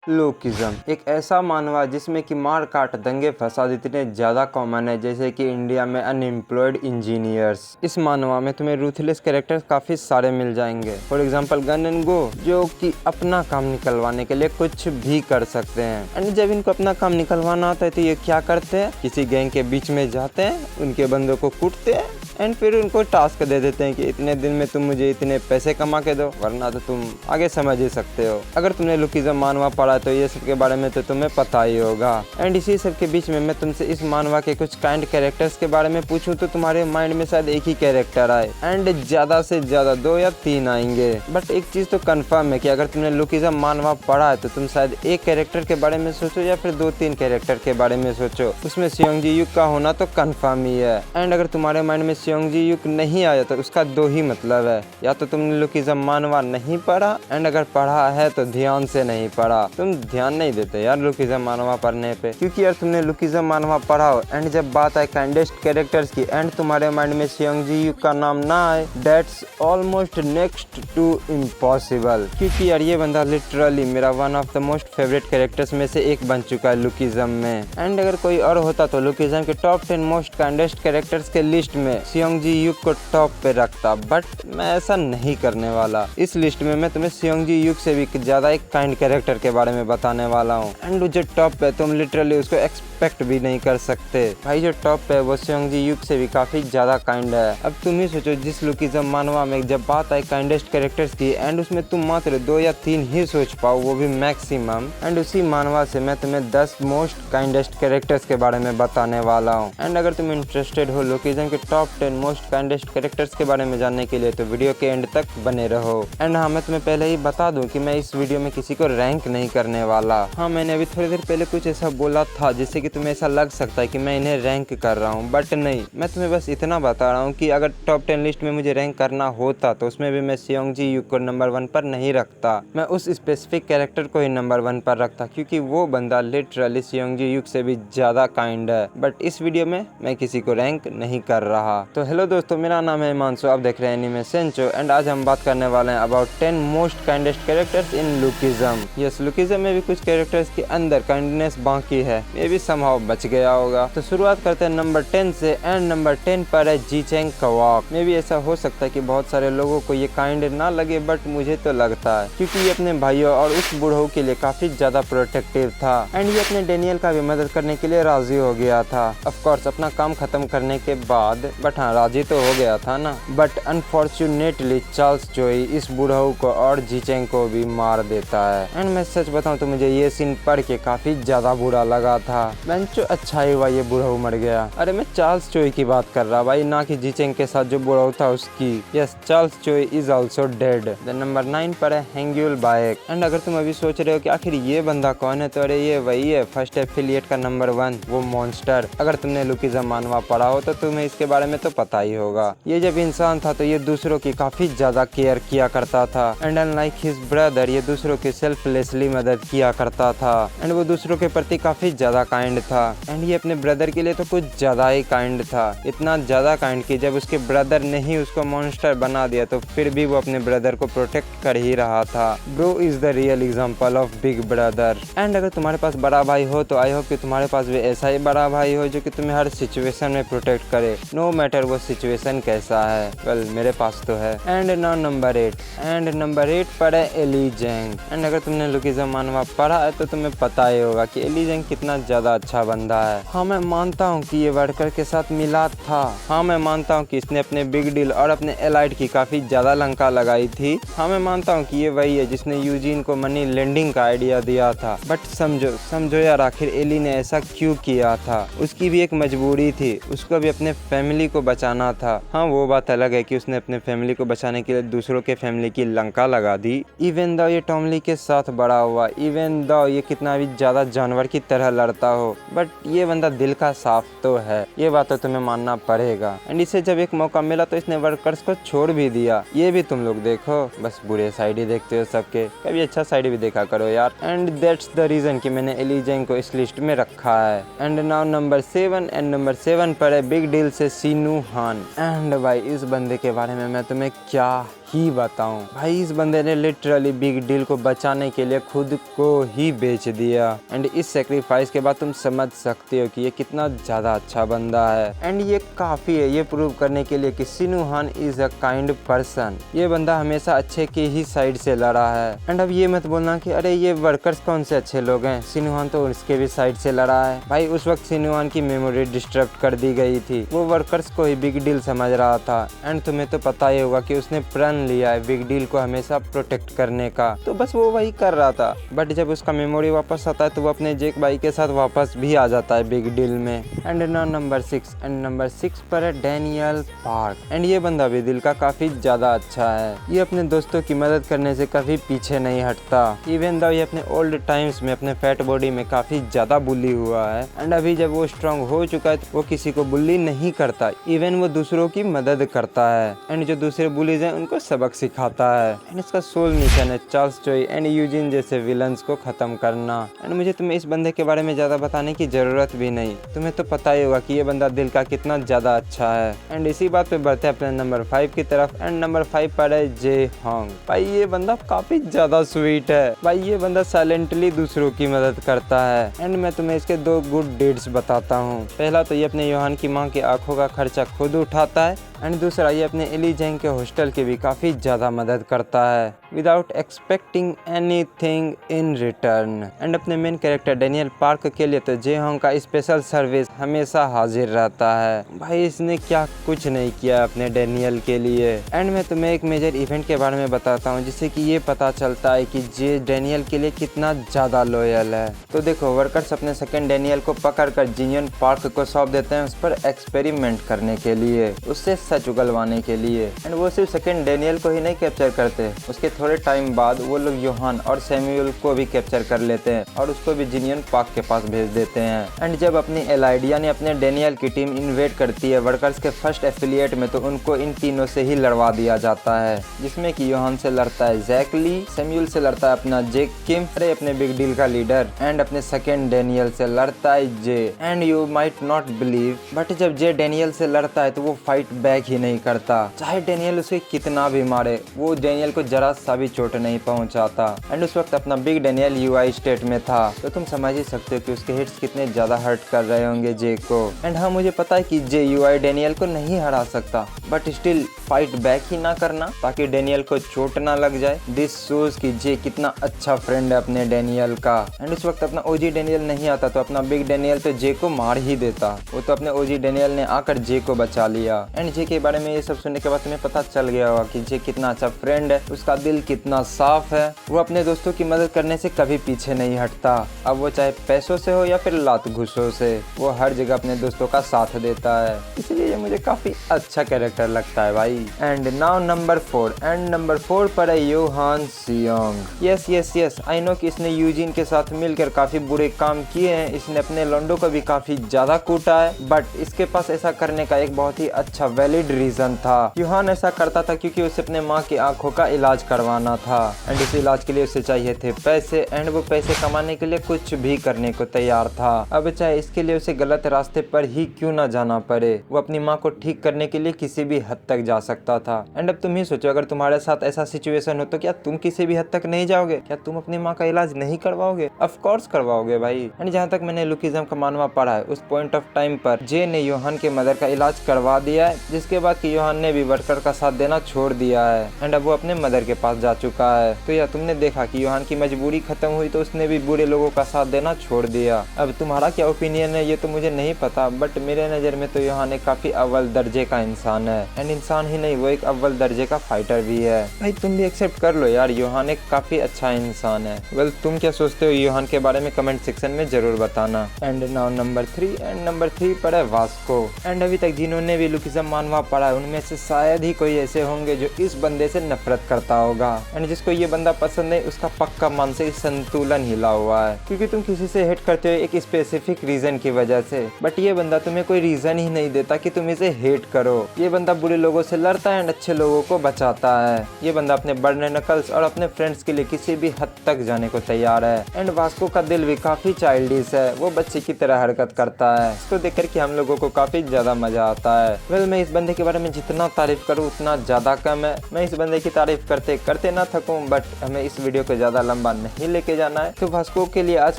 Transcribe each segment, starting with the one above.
लोकिज्म एक ऐसा मानवा जिसमें कि मार काट दंगे फसाद इतने ज़्यादा कॉमन है जैसे कि इंडिया में अनएम्प्लॉयड इंजीनियर्स। इस मानवा में तुम्हें रूथलेस कैरेक्टर्स काफ़ी सारे मिल जाएंगे। For example gun and go, जो कि अपना काम निकलवाने के लिए कुछ भी कर सकते हैं। एंड जब इनको अपना काम निकलवाना होता है तो ये क्या करते हैं, किसी गैंग के बीच में जाते हैं, उनके बंदों को कूटते हैं एंड फिर उनको टास्क दे देते हैं कि इतने दिन में तुम मुझे इतने पैसे कमा के दो, वरना तो तुम आगे समझ ही सकते हो। अगर तुमने लुकिज्म मानवा पढ़ा तो ये सब के बारे में तो तुम्हें पता ही होगा। एंड इसी सब के बीच में मैं तुमसे इस मानवा के कुछ काइंड कैरेक्टर्स के बारे में पूछूं तो तुम्हारे माइंड में शायद एक ही कैरेक्टर आए एंड ज्यादा से ज्यादा 2 या 3 आएंगे। बट एक चीज तो कंफर्म है कि अगर तुमने लुकिज्म मानवा पढ़ा है तो तुम शायद एक कैरेक्टर के बारे में सोचो या फिर 2-3 कैरेक्टर के बारे में सोचो। उसमें सियोंगजी युग का होना तो कंफर्म ही है। एंड अगर तुम्हारे माइंड में सियोंगजी युग नहीं आया तो उसका 2 ही मतलब है, या तो तुमने लुकिज्म मानवा नहीं पढ़ा एंड अगर पढ़ा है तो ध्यान से नहीं पढ़ा। तुम ध्यान नहीं देते यार लुकिज्म मानवा पढ़ने पे, क्योंकि यार तुमने लुकिज्म मानवा पढ़ा हो एंड जब बात आए काइंडेस्ट कैरेक्टर्स की एंड तुम्हारे माइंड में सियोंगजी युग का नाम ना आए, that's almost next to impossible. क्योंकि यार ये बंदा लिटरली मेरा one of the most favourite characters में से एक बन चुका है लुकिज्म में। एंड अगर कोई और होता तो लुकिज्म के टॉप 10 मोस्ट काइंडेस्ट कैरेक्टर्स के लिस्ट में सियोंगजी युग को टॉप पे रखता, बट मैं ऐसा नहीं करने वाला। इस लिस्ट में मैं तुम्हें सियोंगजी युग से भी ज्यादा एक काइंड कैरेक्टर के बारे में बताने वाला हूँ। एंड जो टॉप पे तुम लिटरली उसको एक्सपेक्ट भी नहीं कर सकते। भाई जो टॉप पे वो सियोंगजी युग से भी काफी ज्यादा काइंड है। अब तुम ही सोचो, जिस लुकिज्म मानवा में जब बात आई काइंडेस्ट कैरेक्टर्स की एंड उसमें तुम मात्र 2 या 3 ही सोच पाओ, वो भी मैक्सिमम। एंड उसी मानवा से मैं तुम्हें 10 मोस्ट काइंडेस्ट कैरेक्टर्स के बारे में बताने वाला हूँ। एंड अगर तुम इंटरेस्टेड हो लुकिज्म के टॉप 10 मोस्ट काइंडेस्ट कैरेक्टर्स के बारे में जानने के लिए तो वीडियो के एंड तक बने रहो। एंड हाँ, मैं तुम्हें पहले ही बता दूं कि मैं इस वीडियो में किसी को रैंक नहीं करने वाला। हाँ, मैंने अभी थोड़ी देर पहले कुछ ऐसा बोला था जिससे कि तुम्हें ऐसा लग सकता है कि मैं इन्हें रैंक कर रहा हूँ, बट नहीं, मैं तुम्हें बस इतना बता रहा हूँ कि अगर टॉप 10 लिस्ट में मुझे रैंक करना होता तो उसमें भी मैं सियोंगजी युग को नंबर 1 पर नहीं रखता। मैं उस स्पेसिफिक कैरेक्टर को ही नंबर 1 पर रखता, क्योंकि वो बंदा लिटरली सियोंगजी युग से भी ज्यादा काइंड है। बट इस वीडियो में मैं किसी को रैंक नहीं कर रहा। तो हेलो दोस्तों, मेरा नाम है हिमांशु, आप देख रहे हैं एनीमे सेंचो एंड आज हम बात करने वाले हैं about 10 most kindest characters in lookism. Yes, lookism में भी कुछ कैरेक्टर्स के अंदर काइंडनेस बाकी है, ये भी समहाउ बच गया होगा। तो शुरुआत करते हैं नंबर 10 से एंड नंबर 10 पर है जीचेंग कवाक। मे भी ऐसा हो सकता है कि बहुत सारे लोगों को ये काइंड ना लगे, बट मुझे तो लगता है, क्योंकि ये अपने भाइयों और उस बूढ़ों के लिए काफी ज्यादा प्रोटेक्टिव था एंड ये अपने डेनियल का भी मदद करने के लिए राजी हो गया था। ऑफ कोर्स अपना काम खत्म करने के बाद, बट हाँ, राजी तो हो गया था ना। बट अनफॉर्चुनेटली चार्ल्स जोई इस बूढ़ऊ को और जीचेंग को भी मार देता है। एंड मैं सच बताऊं तो मुझे ये सीन पढ़ के काफी ज्यादा बुरा लगा था। बेंचो अच्छा ही हुआ ये बूढ़ऊ मर गया। अरे मैं चार्ल्स चोई की बात कर रहा भाई, ना कि जीचेंग के साथ जो बूढ़ऊ था उसकी। Yes, Charles Choi is also dead. Number 9 पर है हेंग्यूल बाएक। एंड अगर तुम अभी सोच रहे हो कि आखिर ये बंदा कौन है, तो अरे ये वही है फर्स्ट एफिलिएट का नंबर 1, वो मॉन्स्टर। अगर तुमने लुकिज्म मानवा पढ़ा हो तो तुम्हें इसके बारे में तो पता ही होगा। ये जब इंसान था तो ये दूसरों की काफी ज्यादा केयर किया करता था एंड अनलाइक हिज ब्रदर ये दूसरों की सेल्फलेसली मदद किया करता था एंड वो दूसरों के प्रति काफी ज्यादा काइंड था। एंड ये अपने ब्रदर के लिए तो कुछ ज्यादा ही काइंड था, इतना ज्यादा काइंड कि जब उसके ब्रदर ने ही उसको मॉन्स्टर बना दिया तो फिर भी वो अपने ब्रदर को प्रोटेक्ट कर ही रहा था। Bro is the real example of big brother. And अगर तुम्हारे पास बड़ा भाई हो तो आई होप कि तुम्हारे पास भी ऐसा ही बड़ा भाई हो जो कि तुम्हें हर सिचुएशन में प्रोटेक्ट करे, नो मैटर वो सिचुएशन कैसा है। वेल, मेरे पास तो है। And now number 8। And number 8 पर है एली जेंग। एंड अगर तुमने लुकिज्म मानवा पढ़ा है तो तुम्हें पता ही होगा कि एली जेंग कितना ज्यादा अच्छा बंदा है। हाँ, मैं मानता हूँ कि ये वर्कर के साथ मिला था। हाँ, मैं मानता हूँ कि इसने अपने बिग डील और अपने एलाइट की काफी ज्यादा लंका लगाई थी। हाँ, मैं मानता हूँ कि ये वही है जिसने यूजीन को मनी लेंडिंग का आइडिया दिया था। बट समझो यार, आखिर एली ने ऐसा क्यों किया था? उसकी भी एक मजबूरी थी, उसको भी अपने फैमिली को बचाना था। हाँ, वो बात अलग है कि उसने अपने फैमिली को बचाने के लिए दूसरों के फैमिली की लंका लगा दी। इवन दो ये टॉमली के साथ बड़ा हुआ, इवन दो ये कितना भी ज्यादा जानवर की तरह लड़ता हो, बट ये बंदा दिल का साफ तो है, ये बात तो तुम्हें मानना पड़ेगा। एंड इसे जब एक मौका मिला तो इसने वर्कर्स को छोड़ भी दिया। ये भी तुम लोग देखो, बस बुरे साइड ही देखते हो सबके, कभी अच्छा साइड भी देखा करो यार। एंड दैट्स द रीजन कि मैंने एली जेंग को इस लिस्ट में रखा है। And now number 7। And number 7 पर है बिग डील से सीनू हान। एंड भाई इस बंदे के बारे में मैं तुम्हें क्या ही बताऊं भाई। इस बंदे ने लिटरली बिग डील को बचाने के लिए खुद को ही बेच दिया। एंड इस सेक्रीफाइस के बाद तुम समझ सकते हो कि ये कितना ज़्यादा अच्छा बंदा है। एंड ये काफ़ी है ये प्रूव करने के लिए कि सिनु हान इज़ अ काइंड पर्सन। ये बंदा हमेशा अच्छे की ही साइड से लड़ा है। एंड अब ये मत बोलना कि अरे ये वर्कर्स कौन से अच्छे लोग हैं, सिनु हान तो उसके भी साइड से लड़ा है। भाई उस वक्त सिनु हान की मेमोरी डिस्टर्ब कर दी गई थी, वो वर्कर्स को ही बिग डील समझ रहा था। एंड तुम्हें तो पता ही होगा कि उसने प्रण लिया है बिग डील को हमेशा प्रोटेक्ट करने का, तो बस वो वही कर रहा था। बट जब उसका मेमोरी वापस आता है तो वो अपने जेक भाई के साथ वापस भी आ जाता है बिग डील में। And now number 6, and number 6 पर है डैनियल पार्क। एंड ये बंदा भी दिल का काफी ज्यादा अच्छा है। ये अपने दोस्तों की मदद करने से कभी पीछे नहीं हटता। इवन दो ये अपने ओल्ड टाइम्स में अपने फैट बॉडी में काफी ज्यादा बुली हुआ है। एंड अभी जब वो स्ट्रांग हो चुका है तो वो किसी को बुली नहीं करता, इवन वो दूसरों की मदद करता है। एंड जो दूसरे बुलीज हैं उनको सबक सिखाता है। एंड इसका सोल मिशन है चार्ल्स चोई एंड यूजिन जैसे विलन्स को खत्म करना। एंड मुझे तुम्हें इस बंदे के बारे में ज्यादा बताने की जरूरत भी नहीं, तुम्हें तो पता ही होगा कि ये बंदा दिल का कितना ज्यादा अच्छा है। एंड इसी बात पे बढ़ते हैं अपने नंबर 5 की तरफ। एंड नंबर 5 पर है जे होंग। भाई ये बंदा काफी ज्यादा स्वीट है। भाई ये बंदा साइलेंटली दूसरों की मदद करता है। एंड मैं तुम्हें इसके 2 गुड डीड्स बताता हूँ। पहला तो ये अपने योहान की माँ की आंखों का खर्चा खुद उठाता है। एंड दूसरा ये अपने एली जैंग के हॉस्टल की भी काफ़ी ज़्यादा मदद करता है without expecting anything in return. And अपने मेन कैरेक्टर डैनियल पार्क के लिए तो जे होंग का स्पेशल सर्विस हमेशा हाजिर रहता है। भाई इसने क्या कुछ नहीं किया अपने डैनियल के लिए। एंड मैं तुम्हें एक मेजर इवेंट के बारे में बताता हूँ जिससे कि ये पता चलता है कि जे डैनियल के लिए कितना ज़्यादा लॉयल है। तो देखो वर्कर्स अपने सेकेंड डैनियल को पकड़कर जिनियन पार्क को सौंप देते हैं उस पर एक्सपेरिमेंट करने के लिए, उससे सच उगलवाने के लिए। एंड वो सिर्फ सेकेंड डैनियल को ही नहीं कैप्चर करते, उसके थोड़े टाइम बाद वो लोग योहान और सैमुअल को भी कैप्चर कर लेते हैं और उसको भी जिनियन पार्क के पास भेज देते हैं। एंड जब अपनी एलाइडिया ने अपने डैनियल की टीम इन्वेट करती है वर्कर्स के फर्स्ट एफिलिएट में, तो उनको इन तीनों से ही लड़वा दिया जाता है, जिसमें कि योहान से लड़ता है जैक ली, सैमुअल से लड़ता है अपना जेक किम, अरे अपने बिग डील का लीडर, एंड अपने सेकेंड डैनियल से लड़ता है Jay. And you might not believe but जब जे डैनियल से लड़ता है तो वो फाइट बैक ही नहीं करता, चाहे डैनियल उसे कितना भी मारे, वो डैनियल को जरा सा भी चोट नहीं पहुंचाता। एंड उस वक्त अपना बिग डैनियल यूआई स्टेट में था, तो तुम समझ ही सकते हो कि उसके हिट्स कितने ज्यादा हर्ट कर रहे होंगे जे को। एंड हाँ मुझे पता है कि जे यूआई डैनियल को नहीं हरा सकता, बट स्टिल फाइट बैक ही ना करना ताकि डैनियल को चोट ना लग जाए। दिस शोज कि जे कितना अच्छा फ्रेंड है अपने डैनियल का। एंड उस वक्त अपना ओजी डैनियल नहीं आता तो अपना बिग डैनियल तो जे को मार ही देता, वो तो अपने ओजी डैनियल ने आकर जे को बचा लिया। एंड जे के बारे में ये सब सुनने के बाद तुम्हें पता चल गया होगा कि जे कितना अच्छा फ्रेंड है, उसका दिल कितना साफ है, वो अपने दोस्तों की मदद करने से कभी पीछे नहीं हटता। अब वो चाहे पैसों से हो या फिर लात घुसों से, वो हर जगह अपने दोस्तों का साथ देता है, इसलिए ये मुझे काफी अच्छा कैरेक्टर लगता है भाई। And now number 4, and number 4 पर है Johan Seong. Yes yes yes I know कि इसने यूजिन के साथ मिलकर काफी बुरे काम किए हैं, इसने अपने लोंडो को भी काफी ज्यादा कूटा है, बट इसके पास ऐसा करने का एक बहुत ही अच्छा वैलिड रीजन था। योहान ऐसा करता था क्योंकि उसे अपने माँ की आंखों का इलाज करवाना था। एंड इस इलाज के लिए उसे चाहिए थे पैसे, एंड वो पैसे कमाने के लिए कुछ भी करने को तैयार था। अब चाहे इसके लिए उसे गलत रास्ते पर ही क्यों ना जाना पड़े, वो अपनी माँ को ठीक करने के लिए किसी भी हद तक जा सकता था। एंड अब तुम ही सोचो अगर तुम्हारे साथ ऐसा सिचुएशन हो तो क्या तुम किसी भी हद तक नहीं जाओगे? क्या तुम अपनी माँ का इलाज नहीं करवाओगे? ऑफ कोर्स करवाओगे भाई। एंड जहाँ तक मैंने लुकिज्म का मानवा पढ़ा है, उस पॉइंट ऑफ टाइम पर जे ने योहान के मदर का इलाज करवा दिया है, जिसके बाद कि योहान ने भी वर्कर का साथ देना छोड़ दिया है। एंड अब वो अपने मदर के पास जा चुका है। तो या तुमने देखा कि योहान की मजबूरी खत्म हुई तो उसने भी बुरे लोगों का साथ देना छोड़ दिया। अब तुम्हारा क्या ओपिनियन है ये तो मुझे नहीं पता, बट मेरे नज़र में तो योहान एक काफी अव्वल दर्जे का इंसान है। एंड इंसान ही नहीं, वो एक अव्वल दर्जे का फाइटर भी है। भाई तुम भी एक्सेप्ट कर लो यार, योहान एक काफी अच्छा इंसान है। वेल तुम क्या सोचते हो योहान के बारे में कमेंट सेक्शन में जरूर बताना। And now number 3, and number 3 पर है वास्को। एंड अभी तक जिन्होंने भी लुकिज्म मानवा पढ़ा है उनमें से शायद ही कोई ऐसे होंगे जो इस बंदे से नफरत करता होगा। होगा। एंड जिसको ये बंदा पसंद है उसका पक्का मानसिक संतुलन हिला हुआ है, क्योंकि तुम किसी से हेट करते हो एक स्पेसिफिक रीजन की वजह से, बट ये बंदा तुम्हें कोई रीजन ही नहीं देता कि तुम इसे हेट करो। ये बंदा बुरे लोगों से लड़ता है एंड अच्छे लोगों को बचाता है। ये बंदा अपने बर्न नकल्स और अपने फ्रेंड्स के लिए किसी भी हद तक जाने को तैयार है। एंड वास्को का दिल भी काफी चाइल्डिश है, वो बच्चे की तरह हरकत करता है। इसको देख कर के हम लोगों को काफी ज्यादा मजा आता है। वेल, मैं इस बंदे के बारे में जितना तारीफ करूँ उतना ज्यादा कम है। मैं इस बंदे की तारीफ करते करते ना थकूं, बट हमें इस वीडियो को ज्यादा लंबा नहीं लेके जाना है, तो वास्को के लिए आज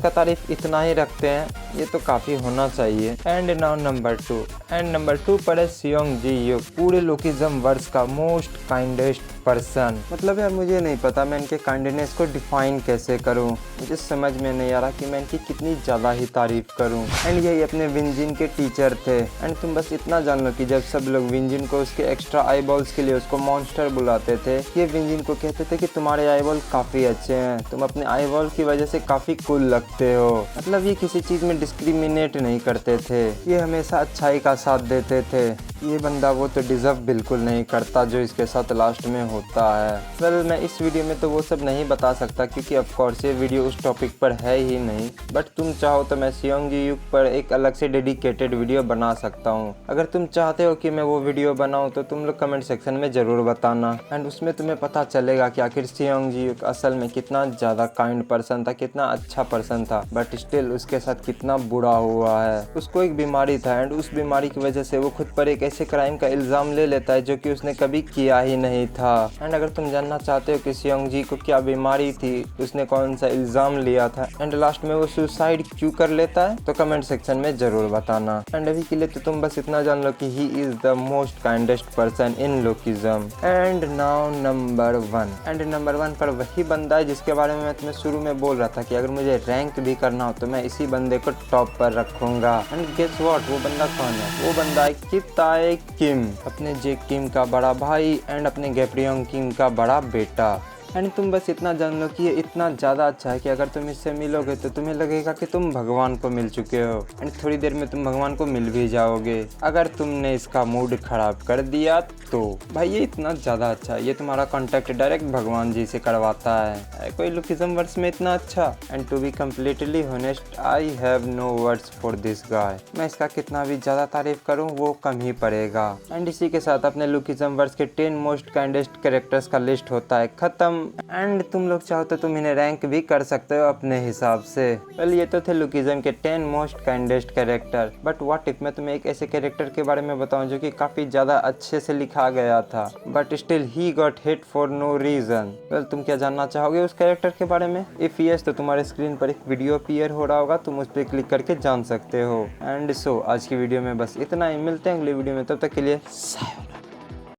का तारीफ इतना ही रखते हैं, ये तो काफी होना चाहिए। एंड नाउ नंबर 2 पर है सियोंग जी यूक, पूरे लोकिज्म वर्स का मोस्ट काइंडेस्ट पर्सन। मतलब यार मुझे नहीं पता मैं इनके काइंडनेस को डिफाइन कैसे करूं, मुझे समझ में नहीं आ रहा कि मैं इनकी कितनी ज़्यादा ही तारीफ करूं। एंड यही अपने विंजिन के टीचर थे। एंड तुम बस इतना जान लो कि जब सब लोग विंजिन को उसके एक्स्ट्रा आई बॉल्स के लिए उसको मॉन्स्टर बुलाते थे, ये विंजिन को कहते थे कि तुम्हारे आई बॉल काफ़ी अच्छे हैं, तुम अपने आई बॉल की वजह से काफ़ी कूल लगते हो। मतलब ये किसी चीज़ में डिस्क्रिमिनेट नहीं करते थे, ये हमेशा अच्छाई का साथ देते थे। ये बंदा वो तो डिज़र्व बिल्कुल नहीं करता जो इसके साथ लास्ट में होता है। वेल, मैं इस वीडियो में तो वो सब नहीं बता सकता क्योंकि ऑफ कोर्स ये वीडियो उस टॉपिक पर है ही नहीं, बट तुम चाहो तो मैं सियोंग जी यूक पर एक अलग से डेडिकेटेड वीडियो बना सकता हूँ। अगर तुम चाहते हो कि मैं वो वीडियो बनाऊँ तो तुम लोग कमेंट सेक्शन में ज़रूर बताना। एंड उसमें तुम्हें पता चलेगा कि आखिर सियोंग जी यूक असल में कितना ज़्यादा काइंड पर्सन था, कितना अच्छा पर्सन था, बट स्टिल उसके साथ कितना बुरा हुआ है। उसको एक बीमारी था एंड उस बीमारी की वजह से वो खुद पर एक ऐसे क्राइम का इल्ज़ाम ले लेता है जो कि उसने कभी किया ही नहीं था। एंड अगर तुम जानना चाहते हो कि सियोंग जी को क्या बीमारी थी, उसने कौन सा इल्ज़ाम लिया था एंड लास्ट में वो सुसाइड क्यों कर लेता है, तो कमेंट सेक्शन में ज़रूर बताना। एंड अभी के लिए तो तुम बस इतना जान लो कि he is the most kindest person in Lookism. And now number 1 पर वही बंदा है जिसके बारे में मैं तुम्हें शुरू में बोल रहा था कि अगर मुझे रैंक भी करना हो तो मैं इसी बंदे को टॉप पर रखूंगा। एंड गेस व्हाट, वो बंदा कौन है? वो बंदा है ताए किम, अपने जे किम का बड़ा भाई एंड अपने गैप्रियोंग किम का बड़ा बेटा। एंड तुम बस इतना जान लो कि ये इतना ज़्यादा अच्छा है कि अगर तुम इससे मिलोगे तो तुम्हें लगेगा कि तुम भगवान को मिल चुके हो। एंड थोड़ी देर में तुम भगवान को मिल भी जाओगे अगर तुमने इसका मूड खराब कर दिया तो। भाई ये इतना ज़्यादा अच्छा है, ये तुम्हारा कॉन्टैक्ट डायरेक्ट भगवान जी से करवाता है। कोई लोकिज्म वर्स में इतना अच्छा। And to be completely honest, I have no words for this guy. मैं इसका कितना भी ज़्यादा तारीफ करूँ वो कम ही पड़ेगा। एंड इसी के साथ अपने लोकिज्म वर्स के 10 मोस्ट काइंडेस्ट कैरेक्टर्स का लिस्ट होता है खत्म। एंड तुम लोग चाहो तो तुम इन्हें रैंक भी कर सकते हो अपने हिसाब से। वेल, ये तो थे लोकिज्म के 10 most kindest character, but what if मैं तुम्हें एक ऐसे कैरेक्टर के बारे में बताऊं जो कि काफी ज्यादा अच्छे से लिखा गया था, but still he got hit for no reason. Well, तुम क्या जानना चाहोगे उस कैरेक्टर के बारे में? इफ यस, तो तुम्हारे स्क्रीन पर एक वीडियो अपीयर हो रहा होगा, तुम उस पर क्लिक करके जान सकते हो। एंड सो आज की वीडियो में बस इतना ही, मिलते हैं अगली वीडियो में, तब तक के लिए सायोनारा।